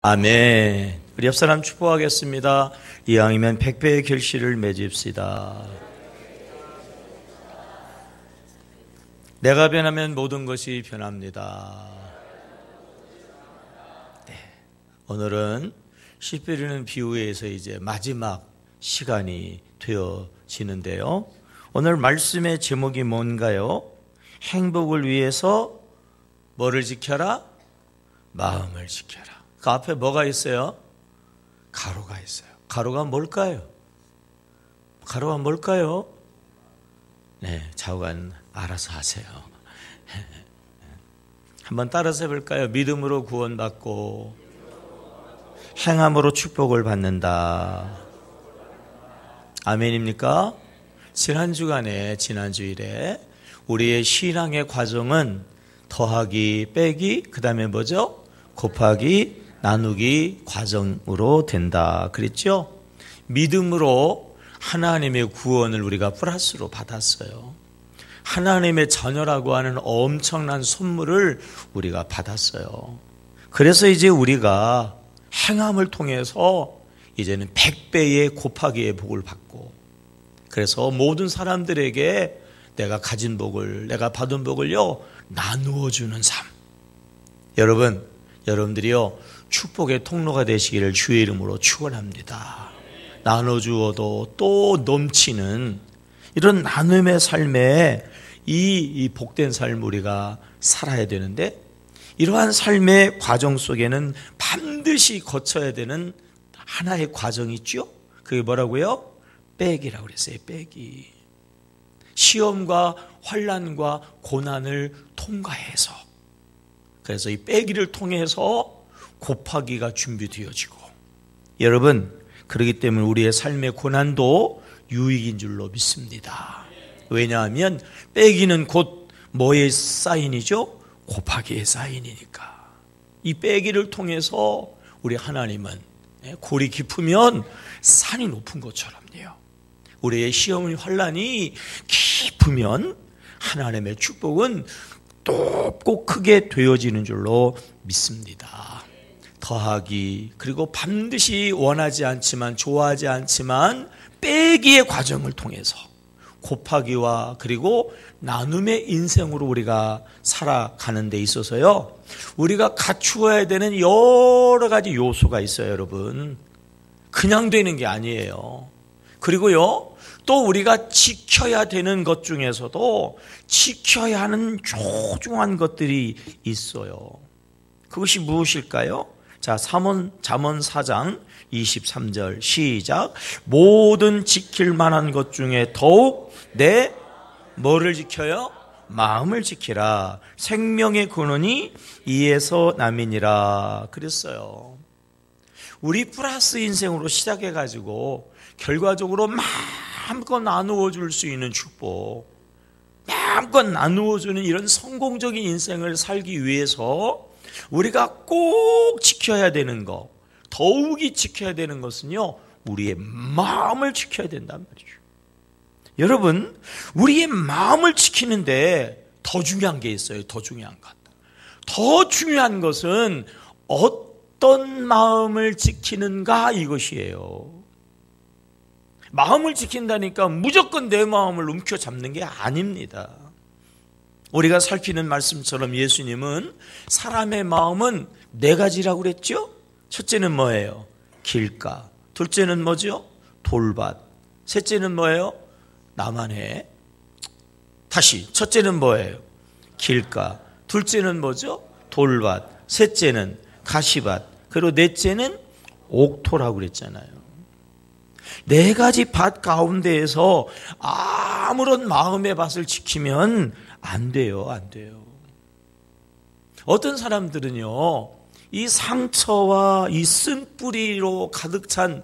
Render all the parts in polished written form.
아멘. 우리 옆 사람 축복하겠습니다. 이왕이면 100배의 결실을 맺읍시다. 내가 변하면 모든 것이 변합니다. 네. 오늘은 씨 뿌리는 비유에서 이제 마지막 시간이 되어지는데요. 오늘 말씀의 제목이 뭔가요? 행복을 위해서 뭐를 지켜라? 마음을 지켜라. 그 앞에 뭐가 있어요? 가로가 있어요. 가로가 뭘까요? 가로가 뭘까요? 네, 좌우간 알아서 하세요. 한번 따라서 해볼까요? 믿음으로 구원받고 행함으로 축복을 받는다. 아멘입니까? 지난 주일에 우리의 신앙의 과정은 더하기, 빼기, 그 다음에 뭐죠? 곱하기, 나누기 과정으로 된다 그랬죠? 믿음으로 하나님의 구원을 우리가 플러스로 받았어요. 하나님의 자녀라고 하는 엄청난 선물을 우리가 받았어요. 그래서 이제 우리가 행함을 통해서 이제는 100배의 곱하기의 복을 받고, 그래서 모든 사람들에게 내가 가진 복을, 내가 받은 복을요 나누어주는 삶. 여러분들이요 축복의 통로가 되시기를 주의 이름으로 축원합니다. 나눠주어도 또 넘치는 이런 나눔의 삶에 이 복된 삶을 우리가 살아야 되는데, 이러한 삶의 과정 속에는 반드시 거쳐야 되는 하나의 과정이 있죠. 그게 뭐라고요? 빼기라고 그랬어요. 빼기. 시험과 환난과 고난을 통과해서, 그래서 이 빼기를 통해서 곱하기가 준비되어지고, 여러분 그렇기 때문에 우리의 삶의 고난도 유익인 줄로 믿습니다. 왜냐하면 빼기는 곧 뭐의 사인이죠? 곱하기의 사인이니까. 이 빼기를 통해서 우리 하나님은 골이 깊으면 산이 높은 것처럼요, 우리의 시험의 환난이 깊으면 하나님의 축복은 높고 크게 되어지는 줄로 믿습니다. 더하기, 그리고 반드시 원하지 않지만, 좋아하지 않지만 빼기의 과정을 통해서 곱하기와 그리고 나눔의 인생으로 우리가 살아가는 데 있어서요, 우리가 갖추어야 되는 여러 가지 요소가 있어요. 여러분, 그냥 되는 게 아니에요. 그리고요 또 우리가 지켜야 되는 것 중에서도 지켜야 하는 소중한 것들이 있어요. 그것이 무엇일까요? 자, 잠언 4장 23절 시작. 모든 지킬 만한 것 중에 더욱 내 뭐를 지켜요? 마음을 지키라. 생명의 근원이 이에서 남이니라 그랬어요. 우리 플러스 인생으로 시작해가지고 결과적으로 마음껏 나누어 줄 수 있는 축복, 마음껏 나누어 주는 이런 성공적인 인생을 살기 위해서 우리가 꼭 지켜야 되는 것, 더욱이 지켜야 되는 것은요, 우리의 마음을 지켜야 된단 말이죠. 여러분, 우리의 마음을 지키는데 더 중요한 게 있어요. 더 중요한 것. 더 중요한 것은 어떤 마음을 지키는가, 이것이에요. 마음을 지킨다니까 무조건 내 마음을 움켜잡는 게 아닙니다. 우리가 살피는 말씀처럼 예수님은 사람의 마음은 네 가지라고 그랬죠? 첫째는 뭐예요? 길가. 둘째는 뭐죠? 돌밭. 셋째는 뭐예요? 나만해. 다시, 첫째는 뭐예요? 길가. 둘째는 뭐죠? 돌밭. 셋째는 가시밭. 그리고 넷째는 옥토라고 그랬잖아요. 네 가지 밭 가운데에서 아무런 마음의 밭을 지키면 안 돼요. 어떤 사람들은요, 이 상처와 이 쓴뿌리로 가득 찬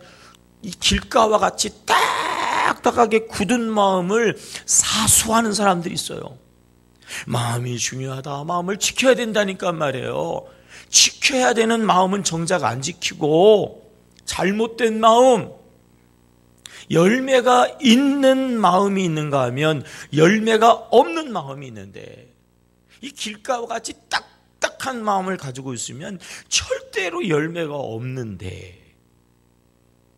이 길가와 같이 딱딱하게 굳은 마음을 사수하는 사람들이 있어요. 마음이 중요하다, 마음을 지켜야 된다니까 말이에요. 지켜야 되는 마음은 정작 안 지키고, 잘못된 마음, 열매가 있는 마음이 있는가 하면 열매가 없는 마음이 있는데, 이 길가와 같이 딱딱한 착한 마음을 가지고 있으면 절대로 열매가 없는데,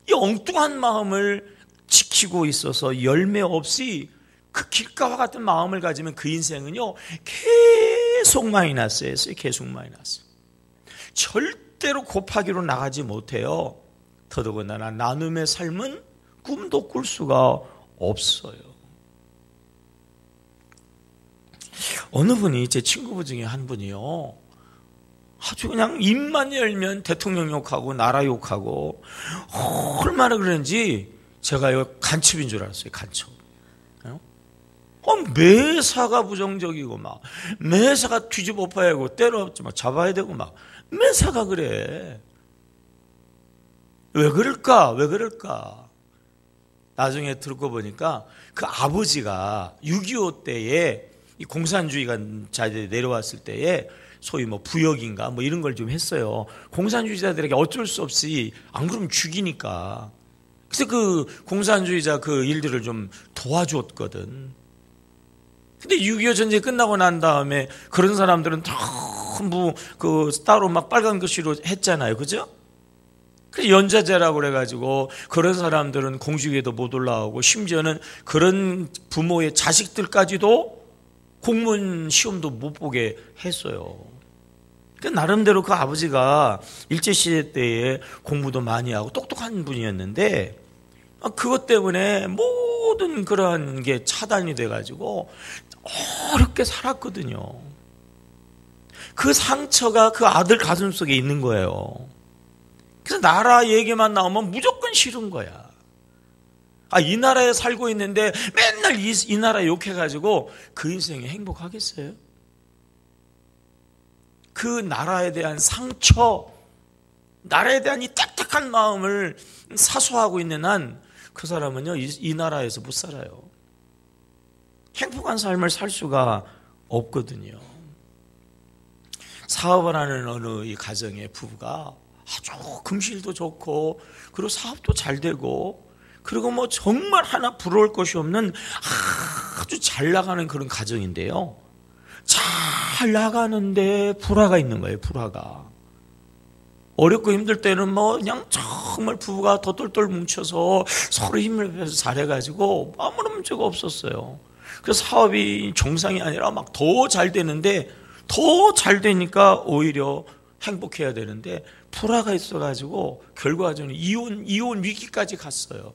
이 엉뚱한 마음을 지키고 있어서 열매 없이 그 길가와 같은 마음을 가지면 그 인생은요 계속 마이너스였어요. 계속 마이너스. 절대로 곱하기로 나가지 못해요. 더더군다나 나눔의 삶은 꿈도 꿀 수가 없어요. 어느 분이, 제 친구 중에 한 분이요, 아주 그냥 입만 열면 대통령 욕하고 나라 욕하고 얼마나 그런지 제가 이거 간첩인 줄 알았어요. 간첩. 매사가 부정적이고 막 매사가 뒤집어 봐야 하고 때려잡지 막 잡아야 되고 막 매사가 그래. 왜 그럴까? 왜 그럴까? 나중에 듣고 보니까 그 아버지가 6.25 때에 이 공산주의가 자리에 내려왔을 때에 소위 뭐 부역인가 뭐 이런 걸 좀 했어요. 공산주의자들에게 어쩔 수 없이 안 그러면 죽이니까. 그래서 그 공산주의자 그 일들을 좀 도와줬거든. 근데 6.25 전쟁이 끝나고 난 다음에 그런 사람들은 전부 그 따로 막 빨간 글씨로 했잖아요. 그죠? 그래서 연좌제라고 그래가지고 그런 사람들은 공직에도 못 올라오고 심지어는 그런 부모의 자식들까지도 공무원 시험도 못 보게 했어요. 그러니까 나름대로 그 아버지가 일제시대 때에 공부도 많이 하고 똑똑한 분이었는데 그것 때문에 모든 그러한 게 차단이 돼가지고 어렵게 살았거든요. 그 상처가 그 아들 가슴속에 있는 거예요. 그래서 나라 얘기만 나오면 무조건 싫은 거야. 이 나라에 살고 있는데 맨날 이 나라 욕해가지고 그 인생이 행복하겠어요? 그 나라에 대한 상처, 나라에 대한 이 딱딱한 마음을 사수하고 있는 한 그 사람은요 이 나라에서 못 살아요. 행복한 삶을 살 수가 없거든요. 사업을 하는 어느 이 가정의 부부가 아주 금실도 좋고 그리고 사업도 잘 되고 그리고 뭐 정말 하나 부러울 것이 없는 아주 잘 나가는 그런 가정인데요. 잘 나가는데 불화가 있는 거예요. 불화가. 어렵고 힘들 때는 뭐 그냥 정말 부부가 더 똘똘 뭉쳐서 서로 힘을 빼서 잘해가지고 아무런 문제가 없었어요. 그래서 사업이 정상이 아니라 막 더 잘 되는데 더 잘 되니까 오히려 행복해야 되는데 불화가 있어가지고 결과적으로 이혼 위기까지 갔어요.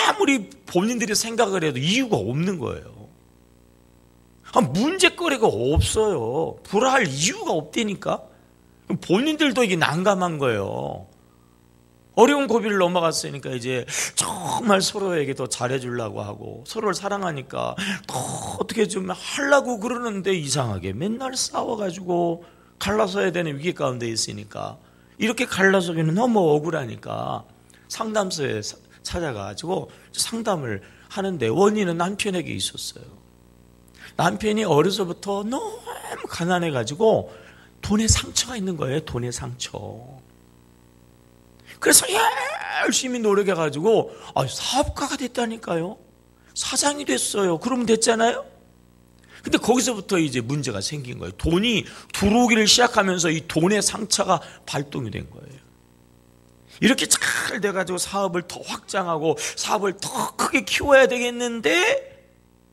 아무리 본인들이 생각을 해도 이유가 없는 거예요. 문제거리가 없어요. 불화할 이유가 없다니까. 본인들도 이게 난감한 거예요. 어려운 고비를 넘어갔으니까 이제 정말 서로에게 더 잘해주려고 하고 서로를 사랑하니까 더 어떻게 좀 하려고 그러는데 이상하게 맨날 싸워가지고 갈라서야 되는 위기 가운데 있으니까 이렇게 갈라서기는 너무 억울하니까 상담소에 찾아가가지고 상담을 하는데 원인은 남편에게 있었어요. 남편이 어려서부터 너무 가난해가지고 돈에 상처가 있는 거예요. 돈에 상처. 그래서 열심히 노력해가지고 사업가가 됐다니까요. 사장이 됐어요. 그러면 됐잖아요. 근데 거기서부터 이제 문제가 생긴 거예요. 돈이 들어오기를 시작하면서 이 돈의 상처가 발동이 된 거예요. 이렇게 잘 돼가지고 사업을 더 확장하고 사업을 더 크게 키워야 되겠는데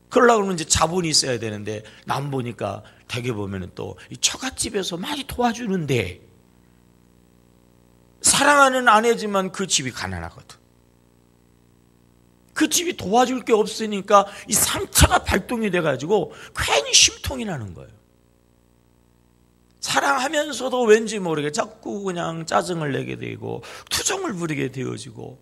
그러려고 그러면 이제 자본이 있어야 되는데 남 보니까 대개 보면은 또 이 처갓집에서 많이 도와주는데 사랑하는 아내지만 그 집이 가난하거든. 그 집이 도와줄 게 없으니까 이 상처가 발동이 돼가지고 괜히 심통이 나는 거예요. 사랑하면서도 왠지 모르게 자꾸 그냥 짜증을 내게 되고 투정을 부리게 되어지고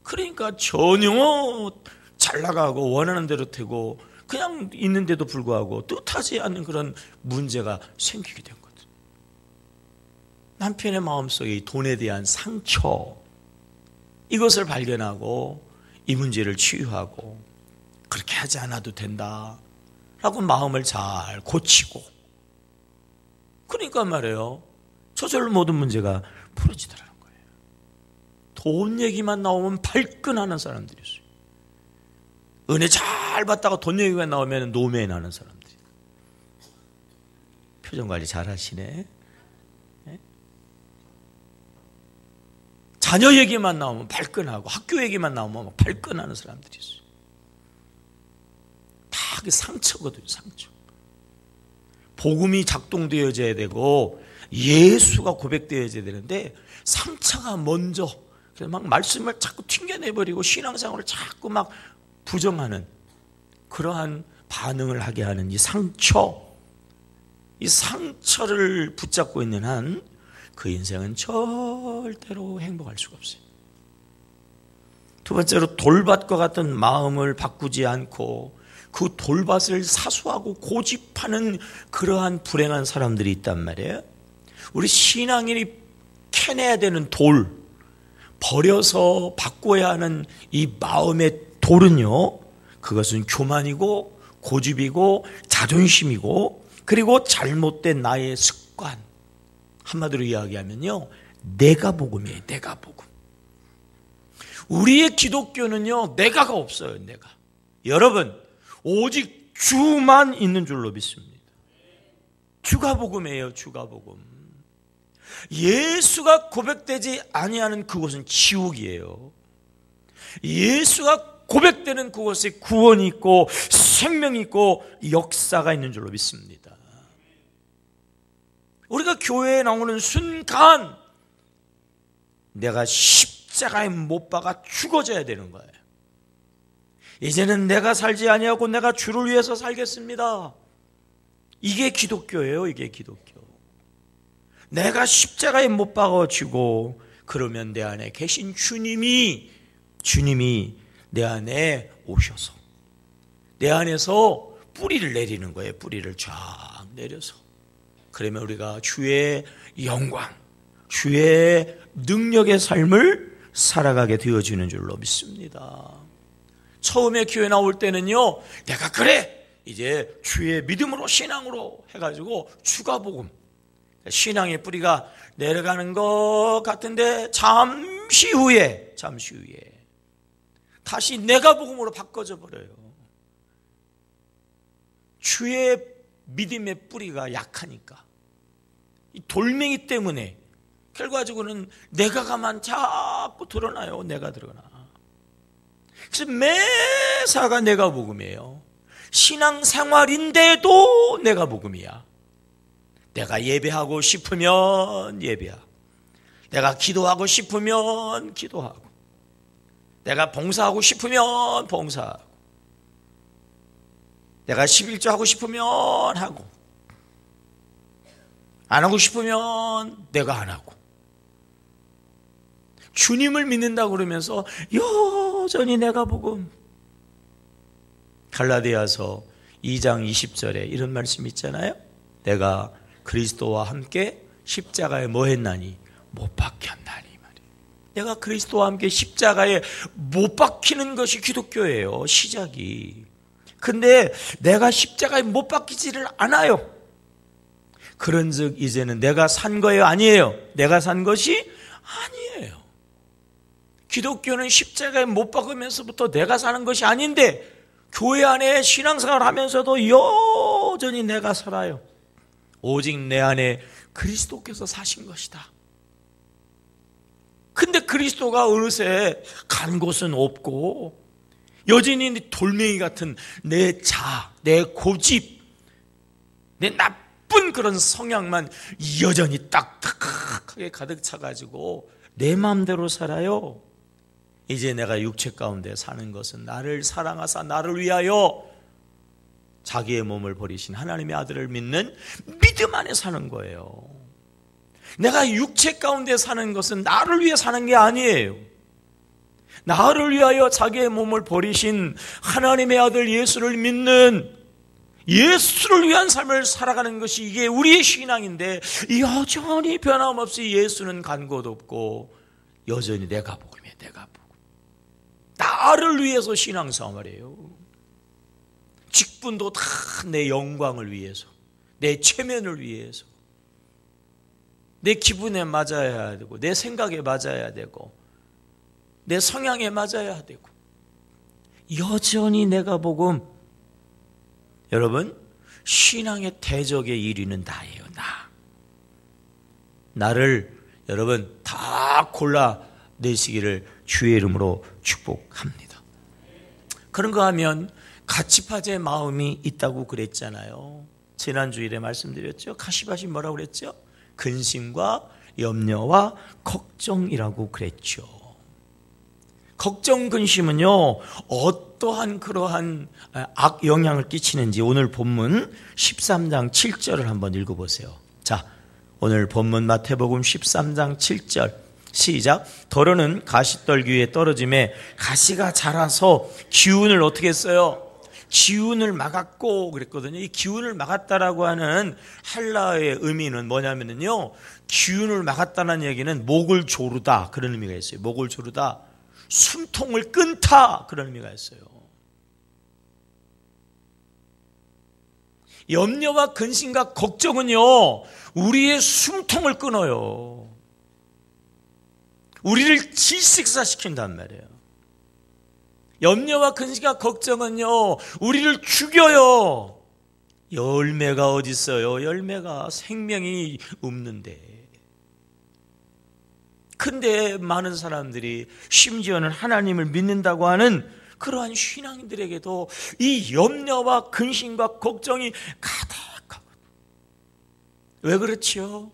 그러니까 전혀 잘 나가고 원하는 대로 되고 그냥 있는데도 불구하고 뜻하지 않는 그런 문제가 생기게 된 거죠. 남편의 마음속에 이 돈에 대한 상처 이것을 발견하고 이 문제를 치유하고 그렇게 하지 않아도 된다라고 마음을 잘 고치고 그러니까 말이에요. 저절로 모든 문제가 풀어지더라는 거예요. 돈 얘기만 나오면 발끈하는 사람들이 있어요. 은혜 잘 받다가 돈 얘기가 나오면 노매나는 사람들이. 표정 관리 잘 하시네. 자녀 얘기만 나오면 발끈하고 학교 얘기만 나오면 막 발끈하는 사람들이 있어요. 다 그 상처거든요. 상처. 복음이 작동되어져야 되고 예수가 고백되어져야 되는데 상처가 먼저, 그래서 막 말씀을 자꾸 튕겨내버리고 신앙생활을 자꾸 막 부정하는 그러한 반응을 하게 하는 이 상처를 붙잡고 있는 한 그 인생은 절대로 행복할 수가 없어요. 두 번째로, 돌밭과 같은 마음을 바꾸지 않고 그 돌밭을 사수하고 고집하는 그러한 불행한 사람들이 있단 말이에요. 우리 신앙인이 캐내야 되는 돌, 버려서 바꿔야 하는 이 마음의 돌은요, 그것은 교만이고 고집이고 자존심이고 그리고 잘못된 나의 습관, 한마디로 이야기하면요, 내가 복음이에요. 내가 복음. 우리의 기독교는요, 내가가 없어요. 내가. 여러분, 오직 주만 있는 줄로 믿습니다. 주가 복음이에요. 주가 복음. 예수가 고백되지 아니하는 그곳은 지옥이에요. 예수가 고백되는 그곳에 구원이 있고 생명이 있고 역사가 있는 줄로 믿습니다. 우리가 교회에 나오는 순간 내가 십자가에 못 박아 죽어져야 되는 거예요. 이제는 내가 살지 아니하고 내가 주를 위해서 살겠습니다. 이게 기독교예요. 이게 기독교. 내가 십자가에 못 박아지고 그러면 내 안에 계신 주님이 내 안에 오셔서 내 안에서 뿌리를 내리는 거예요. 뿌리를 쫙 내려서. 그러면 우리가 주의 영광, 주의 능력의 삶을 살아가게 되어지는 줄로 믿습니다. 처음에 교회 나올 때는요, 내가 그래 이제 주의 믿음으로 신앙으로 해가지고 주가 복음, 신앙의 뿌리가 내려가는 것 같은데 잠시 후에 다시 내가 복음으로 바꿔져 버려요. 주의 믿음의 뿌리가 약하니까, 이 돌멩이 때문에 결과적으로는 내가가만 자꾸 드러나요. 내가 드러나. 그래서 매사가 내가 복음이에요. 신앙생활인데도 내가 복음이야. 내가 예배하고 싶으면 예배하고, 내가 기도하고 싶으면 기도하고, 내가 봉사하고 싶으면 봉사하고, 내가 11조 하고 싶으면 하고, 안 하고 싶으면 내가 안 하고, 주님을 믿는다고 그러면서 여전히 내가 복음. 갈라디아서 2장 20절에 이런 말씀 있잖아요. 내가 그리스도와 함께 십자가에 뭐 했나니? 못 박혔나니 말이에요. 내가 그리스도와 함께 십자가에 못 박히는 것이 기독교예요. 시작이. 근데 내가 십자가에 못 박히지를 않아요. 그런즉 이제는 내가 산 거예요? 아니에요? 내가 산 것이 아니에요. 기독교는 십자가에 못 박으면서부터 내가 사는 것이 아닌데, 교회 안에 신앙생활 하면서도 여전히 내가 살아요. 오직 내 안에 그리스도께서 사신 것이다. 근데 그리스도가 어느새 간 곳은 없고, 여전히 돌멩이 같은 내 내 고집, 내 나쁜 그런 성향만 여전히 딱딱하게 가득 차가지고 내 마음대로 살아요. 이제 내가 육체 가운데 사는 것은 나를 사랑하사 나를 위하여 자기의 몸을 버리신 하나님의 아들을 믿는 믿음 안에 사는 거예요. 내가 육체 가운데 사는 것은 나를 위해 사는 게 아니에요. 나를 위하여 자기의 몸을 버리신 하나님의 아들 예수를 믿는, 예수를 위한 삶을 살아가는 것이 이게 우리의 신앙인데, 여전히 변함없이 예수는 간 곳 없고 여전히 내가 복음이에요. 내가 복음. 나를 위해서 신앙생활이에요. 직분도 다 내 영광을 위해서, 내 체면을 위해서, 내 기분에 맞아야 되고, 내 생각에 맞아야 되고, 내 성향에 맞아야 되고, 여전히 내가 복음. 여러분, 신앙의 대적의 1위는 나예요. 나를 여러분 다 골라내시기를 주의 이름으로 축복합니다. 그런가 하면 가시밭의 마음이 있다고 그랬잖아요. 지난주일에 말씀드렸죠. 가시밭이 뭐라고 그랬죠? 근심과 염려와 걱정이라고 그랬죠. 걱정, 근심은요, 어떠한 그러한 악 영향을 끼치는지 오늘 본문 13장 7절을 한번 읽어보세요. 자, 오늘 본문 마태복음 13장 7절 시작. 더러는 가시떨기 위에 떨어짐에 가시가 자라서 기운을 어떻게 했어요? 기운을 막았고 그랬거든요. 이 기운을 막았다라고 하는 헬라어의 의미는 뭐냐면요, 기운을 막았다는 얘기는 목을 조르다 그런 의미가 있어요. 목을 조르다, 숨통을 끊다 그런 의미가 있어요. 염려와 근심과 걱정은요, 우리의 숨통을 끊어요. 우리를 질식사시킨단 말이에요. 염려와 근심과 걱정은요, 우리를 죽여요. 열매가 어디 있어요? 열매가 생명이 없는데. 근데 많은 사람들이 심지어는 하나님을 믿는다고 하는 그러한 신앙인들에게도 이 염려와 근심과 걱정이 가득하고. 왜 그렇지요?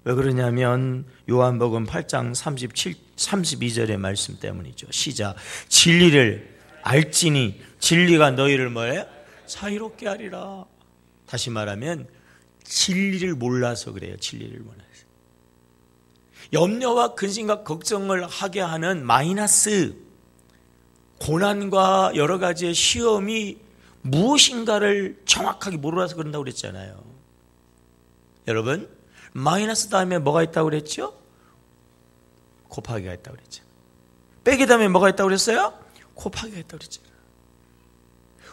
왜 그러냐면 요한복음 8장 32절의 말씀 때문이죠. 시작. 진리를 알지니 진리가 너희를 뭐예요? 자유롭게 하리라. 다시 말하면 진리를 몰라서 그래요. 진리를 몰라서. 염려와 근심과 걱정을 하게 하는 마이너스, 고난과 여러 가지의 시험이 무엇인가를 정확하게 몰라서 그런다고 그랬잖아요. 여러분, 마이너스 다음에 뭐가 있다고 그랬죠? 곱하기가 있다고 그랬죠. 빼기 다음에 뭐가 있다고 그랬어요? 곱하기가 있다고 그랬잖아요.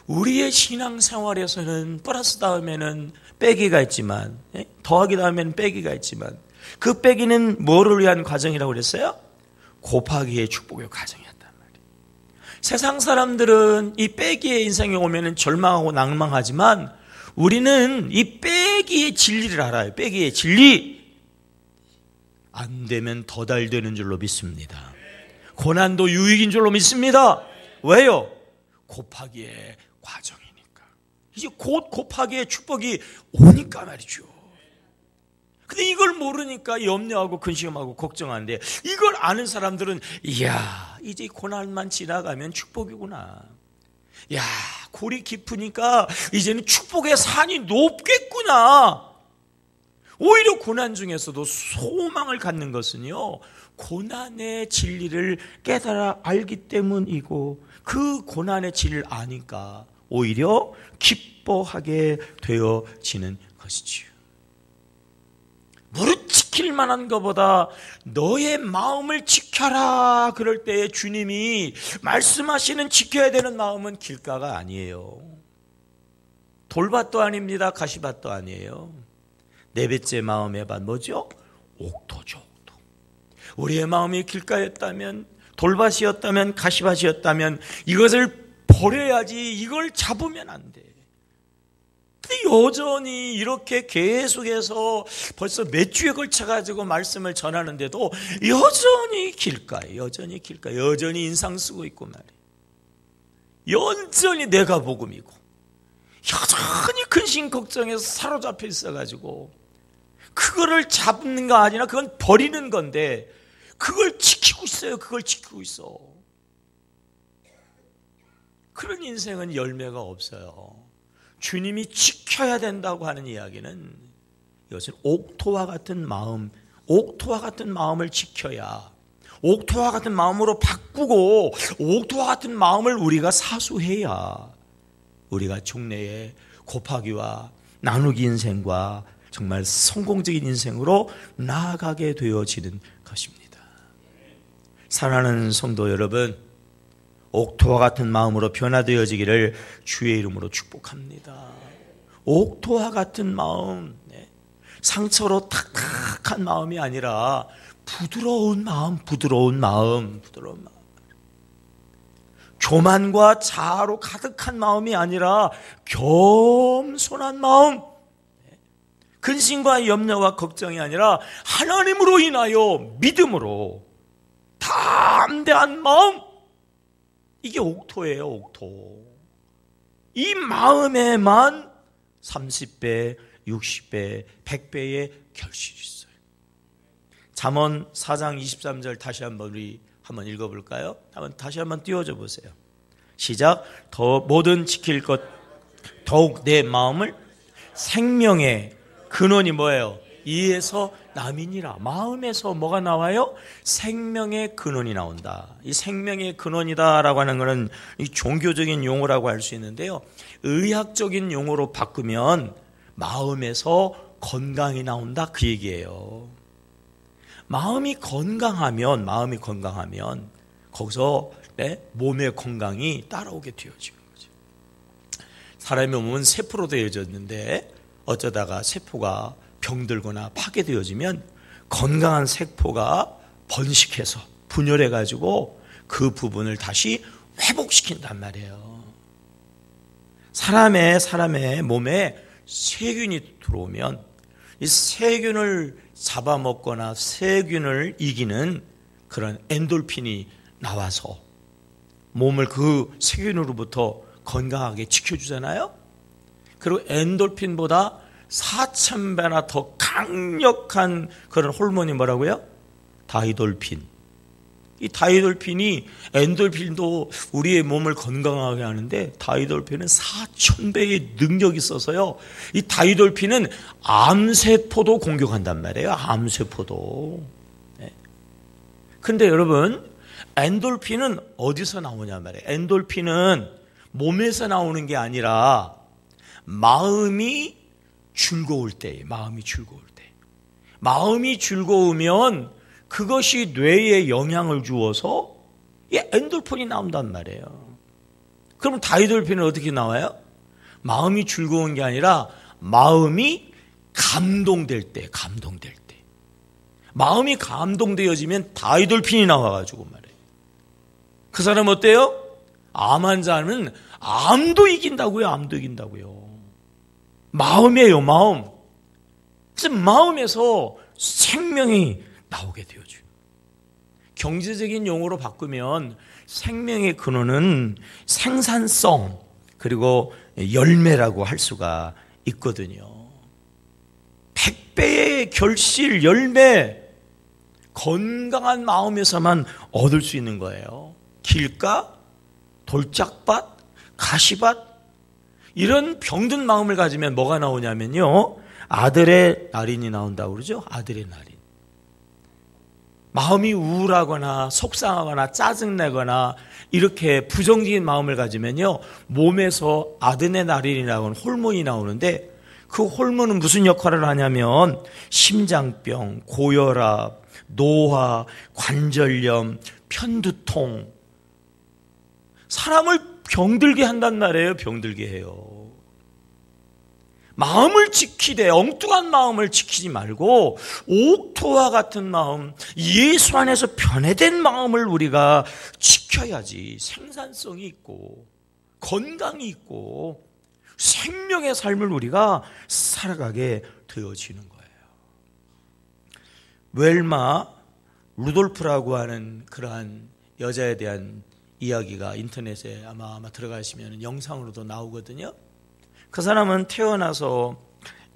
우리의 신앙생활에서는 플러스 다음에는 빼기가 있지만, 더하기 다음에는 빼기가 있지만, 그 빼기는 뭐를 위한 과정이라고 그랬어요? 곱하기의 축복의 과정이었단 말이에요. 세상 사람들은 이 빼기의 인생에 오면 절망하고 낭망하지만 우리는 이 빼기의 진리를 알아요. 빼기의 진리. 안 되면 더 잘 되는 줄로 믿습니다. 고난도 유익인 줄로 믿습니다. 왜요? 곱하기의 과정이니까. 이제 곧 곱하기의 축복이 오니까 말이죠. 근데 이걸 모르니까 염려하고 근심하고 걱정하는데, 이걸 아는 사람들은 이야, 이제 고난만 지나가면 축복이구나. 야, 골이 깊으니까 이제는 축복의 산이 높겠구나. 오히려 고난 중에서도 소망을 갖는 것은요, 고난의 진리를 깨달아 알기 때문이고, 그 고난의 진리를 아니까 오히려 기뻐하게 되어지는 것이지요. 무릇 지킬 만한 것보다 너의 마음을 지켜라. 그럴 때 주님이 말씀하시는 지켜야 되는 마음은 길가가 아니에요. 돌밭도 아닙니다. 가시밭도 아니에요. 네 배째 마음의 밭 뭐죠? 옥토죠. 옥토. 우리의 마음이 길가였다면, 돌밭이었다면, 가시밭이었다면 이것을 버려야지. 이걸 잡으면 안 돼. 근데 여전히 이렇게 계속해서 벌써 몇 주에 걸쳐가지고 말씀을 전하는데도 여전히 길가에, 여전히 길가에, 여전히 인상 쓰고 있고 말이에요. 여전히 내가 복음이고, 여전히 근심 걱정에서 사로잡혀 있어가지고, 그거를 잡는 거 아니라 그건 버리는 건데, 그걸 지키고 있어요. 그걸 지키고 있어. 그런 인생은 열매가 없어요. 주님이 지켜야 된다고 하는 이야기는 이것은 옥토와 같은 마음, 옥토와 같은 마음을 지켜야, 옥토와 같은 마음으로 바꾸고, 옥토와 같은 마음을 우리가 사수해야 우리가 종래의 곱하기와 나누기 인생과 정말 성공적인 인생으로 나아가게 되어지는 것입니다. 사랑하는 성도 여러분, 옥토와 같은 마음으로 변화되어지기를 주의 이름으로 축복합니다. 옥토와 같은 마음, 상처로 탁탁한 마음이 아니라 부드러운 마음, 부드러운 마음, 부드러운 마음. 교만과 자아로 가득한 마음이 아니라 겸손한 마음, 근심과 염려와 걱정이 아니라 하나님으로 인하여 믿음으로 담대한 마음, 이게 옥토예요. 옥토. 이 마음에만 30배, 60배, 100배의 결실이 있어요. 잠언 4장 23절 다시 한번 읽어볼까요? 다시 한번 띄워줘 보세요. 시작. 더 뭐든 지킬 것 더욱 내 마음을 생명의 근원이 뭐예요? 이에서 남이니라. 마음에서 뭐가 나와요? 생명의 근원이 나온다. 이 생명의 근원이다라고 하는 것은 이 종교적인 용어라고 할 수 있는데요, 의학적인 용어로 바꾸면 마음에서 건강이 나온다, 그 얘기예요. 마음이 건강하면 거기서 몸의 건강이 따라오게 되어지는 거죠. 사람의 몸은 세포로 되어졌는데 어쩌다가 세포가 병들거나 파괴되어지면 건강한 세포가 번식해서 분열해가지고 그 부분을 다시 회복시킨단 말이에요. 사람의 몸에 세균이 들어오면 이 세균을 잡아먹거나 세균을 이기는 그런 엔돌핀이 나와서 몸을 그 세균으로부터 건강하게 지켜주잖아요. 그리고 엔돌핀보다 4000배나 더 강력한 그런 호르몬이 뭐라고요? 다이돌핀. 이 다이돌핀이, 엔돌핀도 우리의 몸을 건강하게 하는데 다이돌핀은 4000배의 능력이 있어서요, 이 다이돌핀은 암세포도 공격한단 말이에요. 암세포도. 근데 여러분, 엔돌핀은 어디서 나오냐 말이에요. 엔돌핀은 몸에서 나오는 게 아니라 마음이 즐거울 때, 마음이 즐거우면 그것이 뇌에 영향을 주어서 이 엔돌핀이 나온단 말이에요. 그럼 다이돌핀은 어떻게 나와요? 마음이 즐거운 게 아니라 마음이 감동될 때. 마음이 감동되어지면 다이돌핀이 나와가지고 말이에요. 그 사람 어때요? 암 환자는 암도 이긴다고요. 마음이에요, 마음. 그래서 마음에서 생명이 나오게 되어줘요. 경제적인 용어로 바꾸면 생명의 근원은 생산성 그리고 열매라고 할 수가 있거든요. 100배의 결실, 열매, 건강한 마음에서만 얻을 수 있는 거예요. 길가, 돌짝밭, 가시밭, 이런 병든 마음을 가지면 뭐가 나오냐면요, 아들의 날인이 나온다고 그러죠. 아들의 날인. 마음이 우울하거나 속상하거나 짜증내거나 이렇게 부정적인 마음을 가지면요, 몸에서 아드레 날린이라고 하는 호르몬이 나오는데, 그 호르몬은 무슨 역할을 하냐면 심장병, 고혈압, 노화, 관절염, 편두통, 사람을 병들게 한단 말이에요. 병들게 해요. 마음을 지키되, 엉뚱한 마음을 지키지 말고 옥토와 같은 마음, 예수 안에서 변화된 마음을 우리가 지켜야지 생산성이 있고 건강이 있고 생명의 삶을 우리가 살아가게 되어지는 거예요. 웰마 루돌프라고 하는 그러한 여자에 대한 이야기가 인터넷에 아마 들어가시면 영상으로도 나오거든요. 그 사람은 태어나서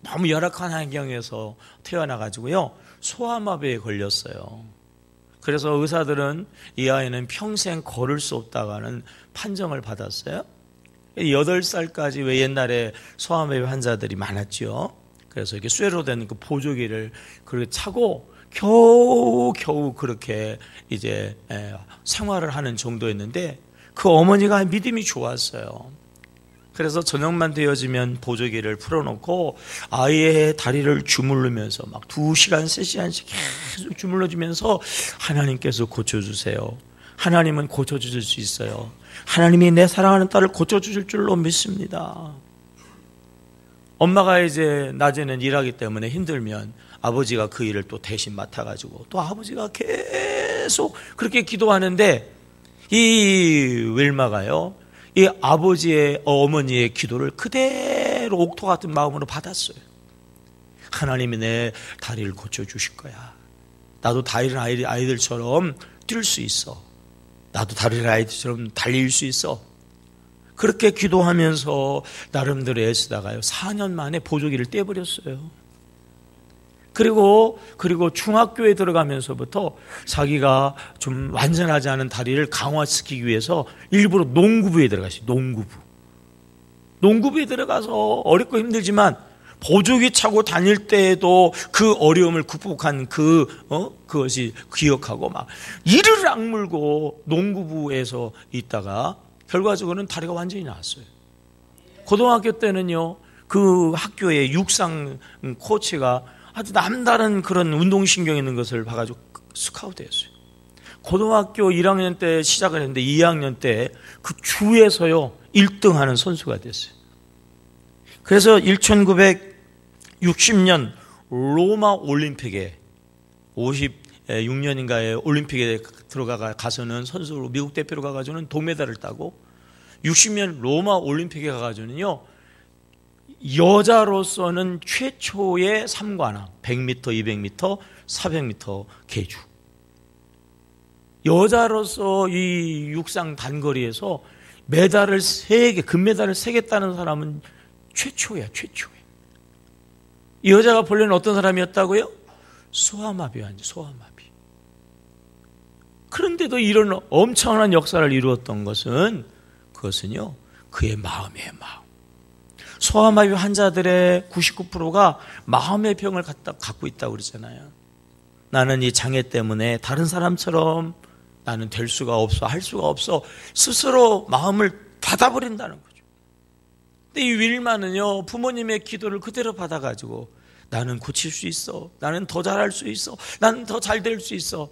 너무 열악한 환경에서 태어나가지고요, 소아마비에 걸렸어요. 그래서 의사들은 이 아이는 평생 걸을 수 없다고 하는 판정을 받았어요. 8살까지 왜 옛날에 소아마비 환자들이 많았죠. 그래서 이렇게 쇠로 된 그 보조기를 그렇게 차고 겨우 그렇게 이제 생활을 하는 정도였는데, 그 어머니가 믿음이 좋았어요. 그래서 저녁만 되어지면 보조기를 풀어놓고 아이의 다리를 주물르면서 막 2시간, 3시간씩 계속 주물러주면서 하나님께서 고쳐주세요. 하나님은 고쳐주실 수 있어요. 하나님이 내 사랑하는 딸을 고쳐주실 줄로 믿습니다. 엄마가 이제 낮에는 일하기 때문에 힘들면 아버지가 그 일을 또 대신 맡아가지고 또 아버지가 계속 그렇게 기도하는데, 이 윌마가요, 이 아버지의 어머니의 기도를 그대로 옥토 같은 마음으로 받았어요. 하나님이 내 다리를 고쳐주실 거야. 나도 다른 아이들처럼 뛸 수 있어. 나도 다른 아이들처럼 달릴 수 있어. 그렇게 기도하면서 나름대로 애쓰다가요, 4년 만에 보조기를 떼버렸어요. 그리고 중학교에 들어가면서부터 자기가 좀 완전하지 않은 다리를 강화시키기 위해서 일부러 농구부에 들어갔어요. 농구부에 들어가서 어렵고 힘들지만 보조기 차고 다닐 때에도 그 어려움을 극복한 그것이 기억하고 막 이를 악물고 농구부에서 있다가 결과적으로는 다리가 완전히 나았어요. 고등학교 때는요, 그 학교의 육상 코치가 아주 남다른 그런 운동신경 있는 것을 봐가지고 스카우트했어요. 고등학교 1학년 때 시작을 했는데 2학년 때 그 주에서요 1등 하는 선수가 됐어요. 그래서 1960년 로마 올림픽에 56년인가에 올림픽에 가서는 선수로 미국 대표로 가가지고는 동메달을 따고 60년 로마 올림픽에 가가지고는요 여자로서는 최초의 3관왕 100m, 200m, 400m 계주. 여자로서 이 육상 단거리에서 메달을 3개, 금메달을 3개 따는 사람은 최초야. 이 여자가 본래는 어떤 사람이었다고요? 소아마비. 그런데도 이런 엄청난 역사를 이루었던 그것은요 그의 마음이에요. 마음. 소아마비 환자들의 99%가 마음의 병을 갖고 있다고 그러잖아요. 나는 이 장애 때문에 다른 사람처럼 나는 될 수가 없어, 할 수가 없어, 스스로 마음을 닫아버린다는 거죠. 근데 이 윌마는요 부모님의 기도를 그대로 받아가지고 나는 고칠 수 있어, 나는 더 잘할 수 있어, 나는 더 잘 될 수 있어.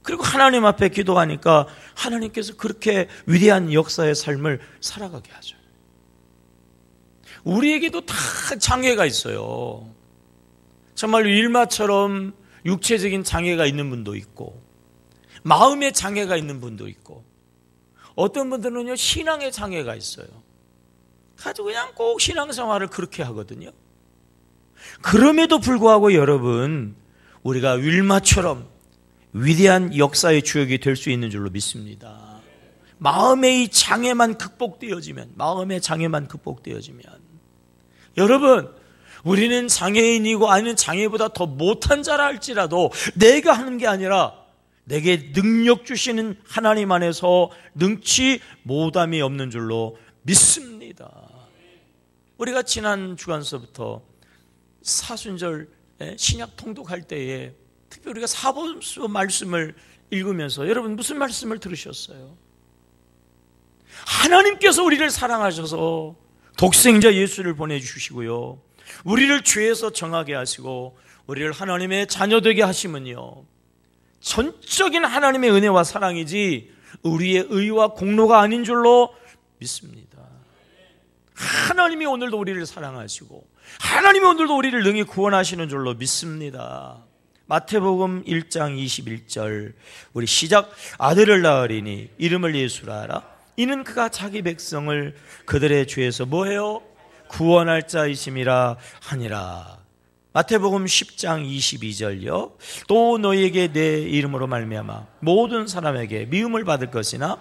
그리고 하나님 앞에 기도하니까 하나님께서 그렇게 위대한 역사의 삶을 살아가게 하죠. 우리에게도 다 장애가 있어요. 정말 윌마처럼 육체적인 장애가 있는 분도 있고 마음의 장애가 있는 분도 있고 어떤 분들은요 신앙의 장애가 있어요. 가지고 그냥 꼭 신앙생활을 그렇게 하거든요. 그럼에도 불구하고 여러분, 우리가 윌마처럼 위대한 역사의 주역이 될 수 있는 줄로 믿습니다. 마음의 이 장애만 극복되어지면, 여러분, 우리는 장애인이고 아니면 장애보다 더 못한 자라 할지라도 내가 하는 게 아니라 내게 능력 주시는 하나님 안에서 능치 못함이 없는 줄로 믿습니다. 우리가 지난 주간서부터 사순절 신약 통독할 때에 특별히 우리가 사복음서 말씀을 읽으면서 여러분 무슨 말씀을 들으셨어요? 하나님께서 우리를 사랑하셔서 독생자 예수를 보내주시고요, 우리를 죄에서 정하게 하시고 우리를 하나님의 자녀 되게 하시면요 전적인 하나님의 은혜와 사랑이지 우리의 의와 공로가 아닌 줄로 믿습니다. 하나님이 오늘도 우리를 사랑하시고 하나님이 오늘도 우리를 능히 구원하시는 줄로 믿습니다. 마태복음 1장 21절 우리 시작. 아들을 낳으리니 이름을 예수라 하라. 이는 그가 자기 백성을 그들의 죄에서 뭐해요? 구원할 자이심이라 하니라. 마태복음 10장 22절요. 또 너희에게 내 이름으로 말미암아 모든 사람에게 미움을 받을 것이나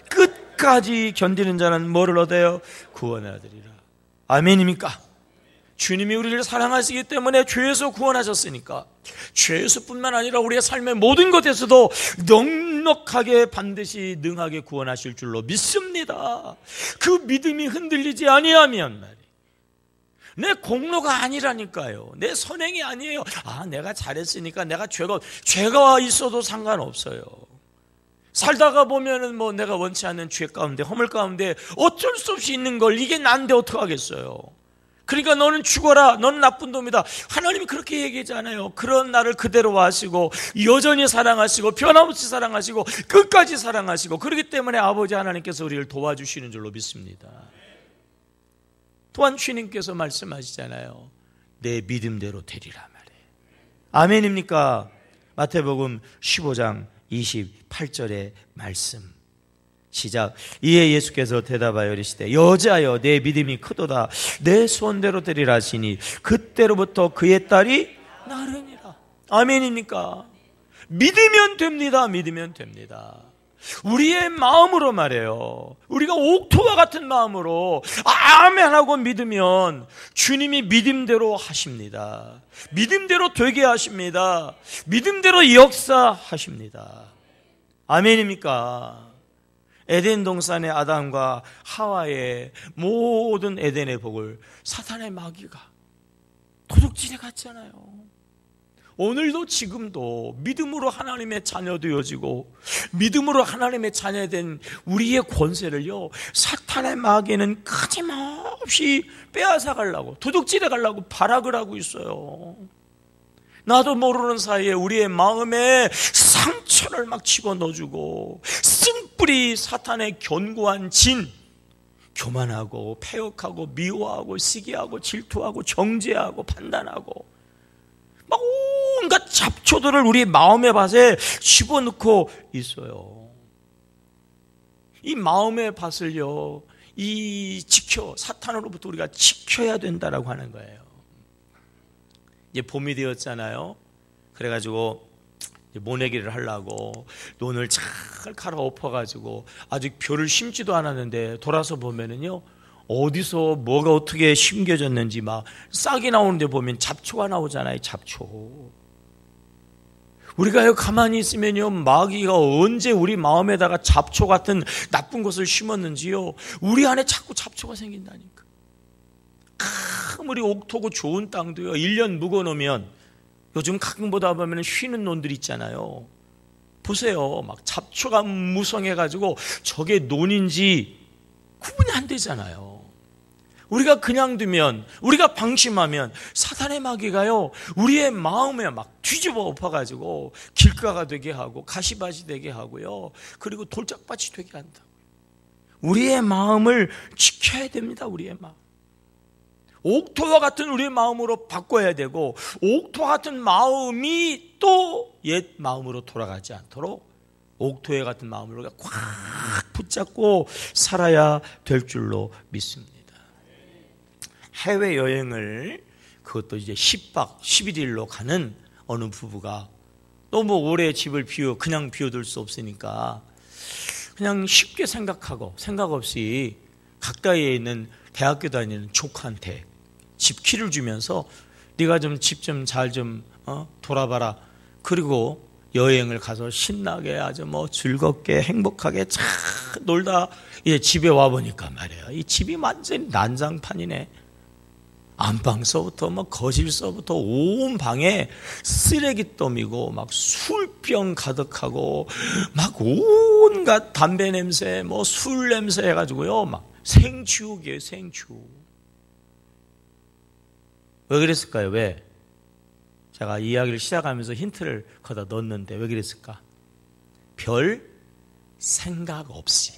끝까지 견디는 자는 뭐를 얻어요? 구원을 얻으리라. 아멘입니까? 주님이 우리를 사랑하시기 때문에 죄에서 구원하셨으니까 죄에서뿐만 아니라 우리의 삶의 모든 것에서도 넉넉하게 반드시 능하게 구원하실 줄로 믿습니다. 그 믿음이 흔들리지 아니하면 말이에요, 내 공로가 아니라니까요, 내 선행이 아니에요. 내가 잘했으니까 내가 죄가 있어도 상관없어요. 살다가 보면은 내가 원치 않는 죄 가운데, 허물 가운데 어쩔 수 없이 있는 걸, 이게 난데 어떡하겠어요. 그러니까 너는 죽어라, 너는 나쁜 놈이다. 하나님이 그렇게 얘기하잖아요. 그런 나를 그대로 하시고 여전히 사랑하시고 변함없이 사랑하시고 끝까지 사랑하시고, 그렇기 때문에 아버지 하나님께서 우리를 도와주시는 줄로 믿습니다. 또한 주님께서 말씀하시잖아요. 내 믿음대로 되리라 말이에요. 아멘입니까? 마태복음 15장 28절의 말씀. 시작. 이에 예수께서 대답하여 이르시되 여자여 내 믿음이 크도다 내 소원대로 되리라 하시니 그때로부터 그의 딸이 나르니라. 아멘입니까? 믿으면 됩니다. 믿으면 됩니다. 우리의 마음으로 말해요. 우리가 옥토와 같은 마음으로 아멘하고 믿으면 주님이 믿음대로 하십니다. 믿음대로 되게 하십니다. 믿음대로 역사하십니다. 아멘입니까? 에덴 동산의 아담과 하와의 모든 에덴의 복을 사탄의 마귀가 도둑질해 갔잖아요. 오늘도 지금도 믿음으로 하나님의 자녀 되어지고 믿음으로 하나님의 자녀 된 우리의 권세를요, 사탄의 마귀는 끊임없이 빼앗아 가려고, 도둑질해 가려고 발악을 하고 있어요. 나도 모르는 사이에 우리의 마음에 상처를 막 집어넣어주고 쓴뿌리 사탄의 견고한 진, 교만하고 패역하고 미워하고 시기하고 질투하고 정죄하고 판단하고 막 온갖 잡초들을 우리 마음의 밭에 집어넣고 있어요. 이 마음의 밭을요, 사탄으로부터 우리가 지켜야 된다라고 하는 거예요. 이제 봄이 되었잖아요. 그래가지고 모내기를 하려고 논을 잘 갈아엎어가지고 아직 벼를 심지도 않았는데 돌아서 보면은요, 어디서 뭐가 어떻게 심겨졌는지 막 싹이 나오는데 보면 잡초가 나오잖아요. 잡초. 우리가 가만히 있으면요, 마귀가 언제 우리 마음에다가 잡초 같은 나쁜 것을 심었는지요, 우리 안에 자꾸 잡초가 생긴다니까. 아무리 옥토고 좋은 땅도요, 1년 묵어놓으면, 요즘 가끔보다 보면 쉬는 논들 있잖아요. 보세요. 막 잡초가 무성해가지고 저게 논인지 구분이 안 되잖아요. 우리가 그냥 두면, 우리가 방심하면 사탄의 마귀가요, 우리의 마음에 막 뒤집어 엎어가지고 길가가 되게 하고 가시밭이 되게 하고요, 그리고 돌짝밭이 되게 한다고요. 우리의 마음을 지켜야 됩니다. 우리의 마음. 옥토와 같은 우리의 마음으로 바꿔야 되고, 옥토와 같은 마음이 또 옛 마음으로 돌아가지 않도록 옥토와 같은 마음으로 꽉 붙잡고 살아야 될 줄로 믿습니다. 해외여행을, 그것도 이제 10박 11일로 가는 어느 부부가 너무 오래 집을 그냥 비워둘 수 없으니까 그냥 쉽게 생각 없이 가까이에 있는 대학교 다니는 조카한테 집 키를 주면서 네가 좀 집 좀 잘 좀 돌아봐라. 그리고 여행을 가서 신나게 아주 즐겁게 행복하게 잘 놀다 집에 와보니까 말이에요, 이 집이 완전히 난장판이네. 안방서부터 거실서부터 온 방에 쓰레기더미고 막 술병 가득하고 막 온갖 담배 냄새 술 냄새 해가지고요, 막 생지옥이에요. 생지옥. 왜 그랬을까요? 왜? 제가 이야기를 시작하면서 힌트를 거다 넣었는데 왜 그랬을까? 별 생각 없이.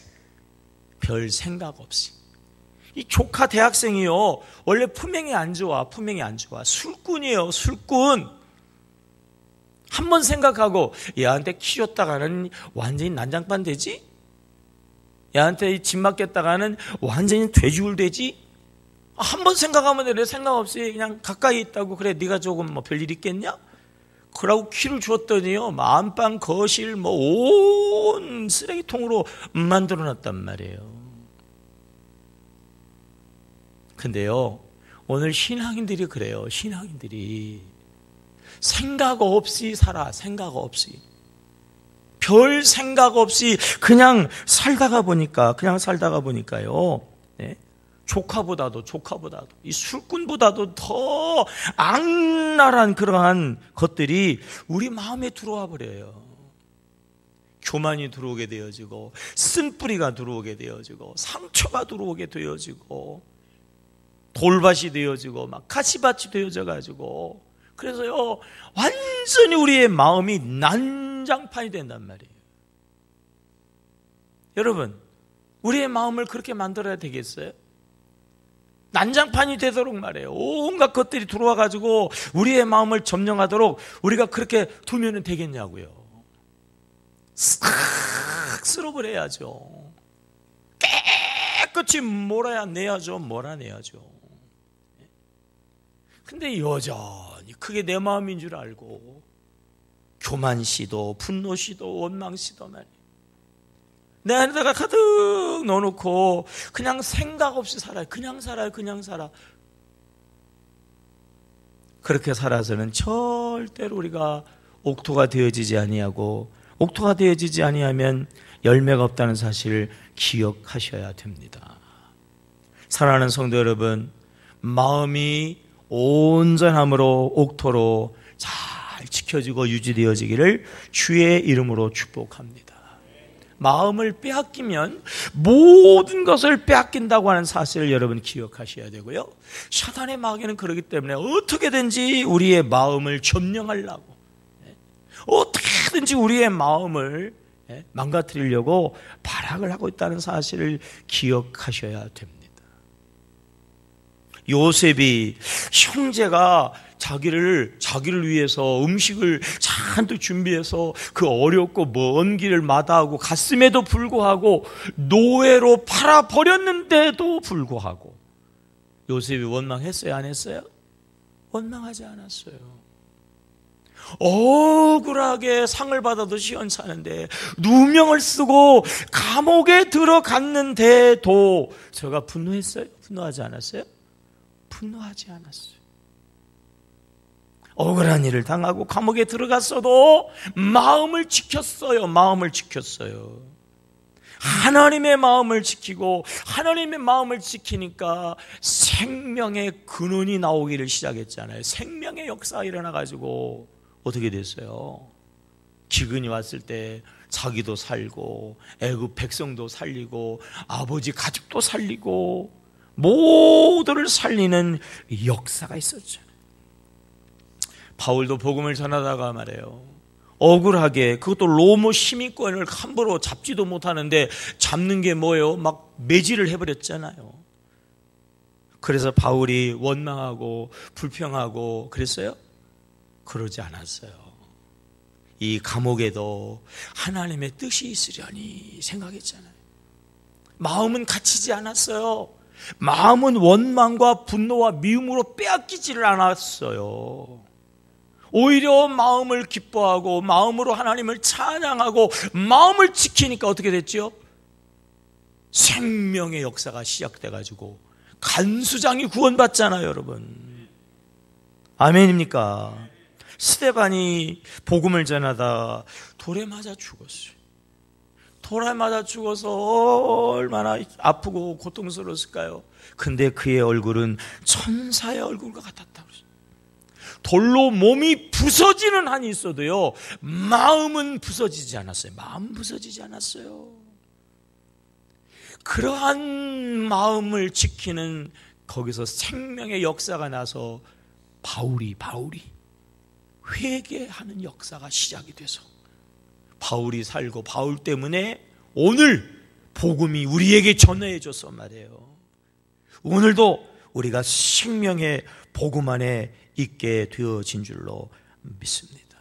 이 조카 대학생이요, 원래 품행이 안 좋아. 술꾼이에요. 술꾼. 한번 생각하고 얘한테 키 줬다가는 완전히 난장판 되지? 얘한테 집 맡겼다가는 완전히 돼지울 되지? 한번 생각하면 돼. 생각 없이 그냥 가까이 있다고, 그래 네가 조금 별일 있겠냐? 그러고 키를 줬더니요, 안방 거실 온 쓰레기통으로 만들어놨단 말이에요. 근데요, 오늘 신앙인들이 그래요. 신앙인들이 생각 없이 살아. 생각 없이. 별 생각 없이 그냥 살다가 보니까요, 네? 조카보다도 이 술꾼보다도 더 악랄한 그러한 것들이 우리 마음에 들어와 버려요. 교만이 들어오게 되어지고, 쓴뿌리가 들어오게 되어지고, 상처가 들어오게 되어지고, 돌밭이 되어지고 막 가시밭이 되어져 가지고, 그래서요 완전히 우리의 마음이 난장판이 된단 말이에요. 여러분, 우리의 마음을 그렇게 만들어야 되겠어요? 난장판이 되도록 말이에요. 온갖 것들이 들어와 가지고 우리의 마음을 점령하도록 우리가 그렇게 두면 되겠냐고요. 싹 쓸어버려야죠. 깨끗이 몰아내야죠. 근데 여전히 그게 내 마음인 줄 알고 교만시도 분노시도 원망시도 말이에요. 내 안에다가 가득 넣어놓고 그냥 생각 없이 살아요. 그냥 살아. 그렇게 살아서는 절대로 우리가 옥토가 되어지지 아니하고, 옥토가 되어지지 아니하면 열매가 없다는 사실을 기억하셔야 됩니다. 사랑하는 성도 여러분, 마음이 온전함으로 옥토로 잘 지켜지고 유지되어지기를 주의 이름으로 축복합니다. 마음을 빼앗기면 모든 것을 빼앗긴다고 하는 사실을 여러분 기억하셔야 되고요. 사탄의 마귀는 그렇기 때문에 어떻게든지 우리의 마음을 점령하려고, 어떻게든지 우리의 마음을 망가뜨리려고 발악을 하고 있다는 사실을 기억하셔야 됩니다. 요셉이 형제가 자기를 위해서 음식을 잔뜩 준비해서 그 어렵고 먼 길을 마다하고 갔음에도 불구하고 노예로 팔아버렸는데도 불구하고 요셉이 원망했어요? 안 했어요? 원망하지 않았어요. 억울하게 상을 받아도 시원찮은데 누명을 쓰고 감옥에 들어갔는데도 제가 분노했어요? 분노하지 않았어요? 분노하지 않았어요. 억울한 일을 당하고 감옥에 들어갔어도 마음을 지켰어요. 하나님의 마음을 지키고, 하나님의 마음을 지키니까 생명의 근원이 나오기를 시작했잖아요. 생명의 역사가 일어나가지고 어떻게 됐어요? 기근이 왔을 때 자기도 살고 애굽 백성도 살리고 아버지 가족도 살리고 모두를 살리는 역사가 있었죠. 바울도 복음을 전하다가 말해요, 억울하게, 그것도 로마 시민권을 함부로 잡지도 못하는데 잡는 게 뭐예요? 막 매질을 해버렸잖아요. 그래서 바울이 원망하고 불평하고 그랬어요? 그러지 않았어요. 이 감옥에도 하나님의 뜻이 있으려니 생각했잖아요. 마음은 갇히지 않았어요. 마음은 원망과 분노와 미움으로 빼앗기지를 않았어요. 오히려 마음을 기뻐하고 마음으로 하나님을 찬양하고 마음을 지키니까 어떻게 됐죠? 생명의 역사가 시작돼가지고 간수장이 구원받잖아요, 여러분. 아멘입니까? 스데반이 복음을 전하다 돌에 맞아 죽었어요. 돌에 맞아 죽어서 얼마나 아프고 고통스러웠을까요? 근데 그의 얼굴은 천사의 얼굴과 같았다고 그랬어요. 돌로 몸이 부서지는 한이 있어도요, 마음은 부서지지 않았어요. 마음 부서지지 않았어요. 그러한 마음을 지키는, 거기서 생명의 역사가 나서 바울이 회개하는 역사가 시작이 돼서 바울이 살고, 바울 때문에 오늘 복음이 우리에게 전해져서 말이에요. 오늘도 우리가 생명의 복음 안에 있게 되어진 줄로 믿습니다.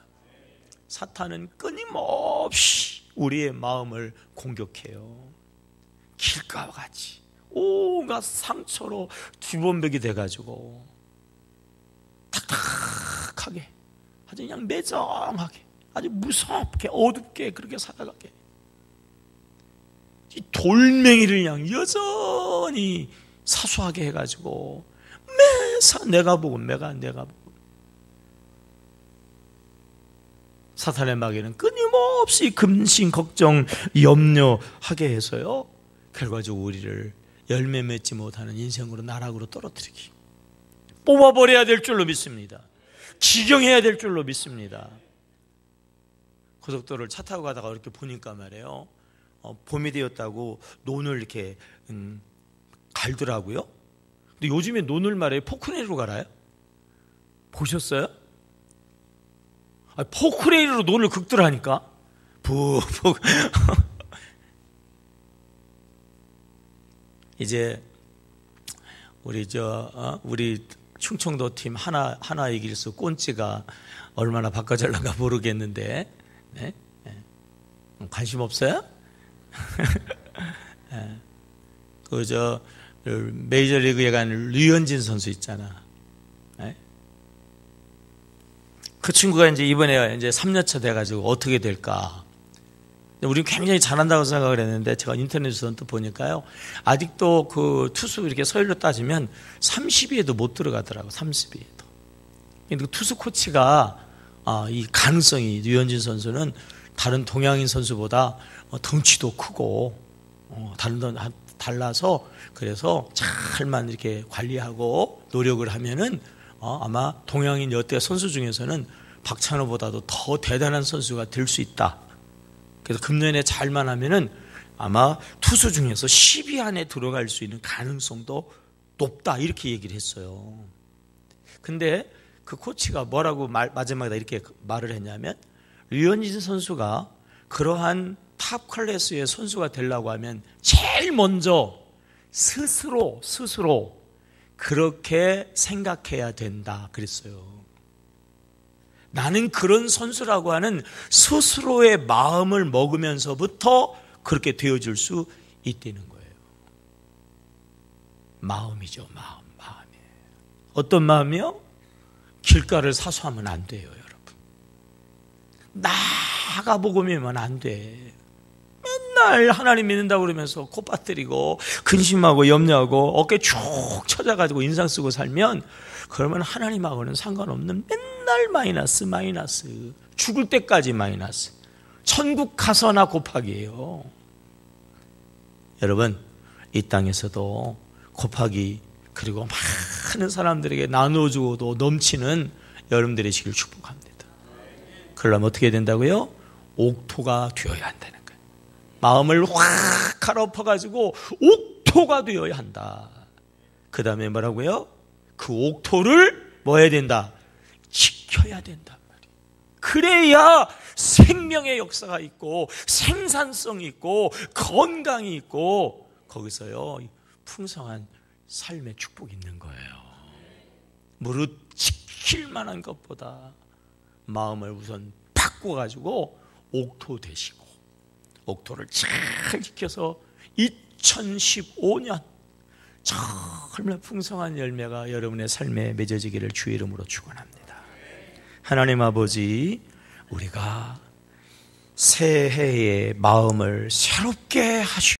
사탄은 끊임없이 우리의 마음을 공격해요. 길가와 같이 온갖 상처로 주범벽이 돼가지고 탁탁하게, 아주 그냥 매정하게, 아주 무섭게 어둡게 그렇게 살아가게, 이 돌멩이를 그냥 여전히 사소하게 해가지고 매사 내가 보고 사탄의 마귀는 끊임없이 근심 걱정 염려하게 해서요, 결과적으로 우리를 열매 맺지 못하는 인생으로 나락으로 떨어뜨리기, 뽑아버려야 될 줄로 믿습니다. 지경해야 될 줄로 믿습니다. 고속도로를 차 타고 가다가 이렇게 보니까 말이에요, 봄이 되었다고 논을 이렇게 갈더라고요. 근데 요즘에 논을 말이에요, 포크레인으로 갈아요? 보셨어요? 포크레인으로 논을 긁더라니까. 푹푹. 이제 우리 우리 충청도 팀 하나 이길수 꼰찌가 얼마나 바꿔질란가 모르겠는데, 네? 관심 없어요? 네. 메이저리그에 간 류현진 선수 있잖아. 네? 그 친구가 이제 이번에 이제 3년차 돼가지고 어떻게 될까? 우리는 굉장히 잘한다고 생각을 했는데 제가 인터넷에서 또 보니까요. 아직도 그 투수 이렇게 서열로 따지면 30위에도 못 들어가더라고. 30위에도. 근데 투수 코치가 이 가능성이 류현진 선수는 다른 동양인 선수보다 덩치도 크고 달라서 그래서 잘만 이렇게 관리하고 노력을 하면은 아마 동양인 여태 선수 중에서는 박찬호보다도 더 대단한 선수가 될 수 있다. 그래서 금년에 잘만 하면은 아마 투수 중에서 10위 안에 들어갈 수 있는 가능성도 높다 이렇게 얘기를 했어요. 근데 그 코치가 뭐라고 마지막에 이렇게 말을 했냐면 류현진 선수가 그러한 탑 클래스의 선수가 되려고 하면 제일 먼저 스스로 그렇게 생각해야 된다 그랬어요. 나는 그런 선수라고 하는 스스로의 마음을 먹으면서부터 그렇게 되어줄 수 있다는 거예요. 마음이죠. 마음이. 어떤 마음이요? 길가를 사수하면 안 돼요, 여러분. 나가 복음이면 안 돼. 맨날 하나님 믿는다고 그러면서 코 빠뜨리고 근심하고 염려하고 어깨 쭉 쳐져가지고 인상 쓰고 살면 그러면 하나님하고는 상관없는 맨날 마이너스 죽을 때까지 마이너스 천국 가서나 곱하기예요. 여러분 이 땅에서도 곱하기 그리고 많은 사람들에게 나눠주고도 넘치는 여러분들이시길 축복합니다. 그러려면 어떻게 된다고요? 옥토가 되어야 한다는 거예요. 마음을 확 갈아엎어가지고 옥토가 되어야 한다. 그 다음에 뭐라고요? 그 옥토를 뭐 해야 된다? 지켜야 된단 말이에요. 그래야 생명의 역사가 있고 생산성이 있고 건강이 있고 거기서요 풍성한 삶의 축복이 있는 거예요. 무릇 지킬 만한 것보다 마음을 우선 바꿔가지고 옥토 되시고 옥토를 잘 지켜서 2015년 정말 풍성한 열매가 여러분의 삶에 맺어지기를 주의 이름으로 축원합니다. 하나님 아버지, 우리가 새해의 마음을 새롭게 하시고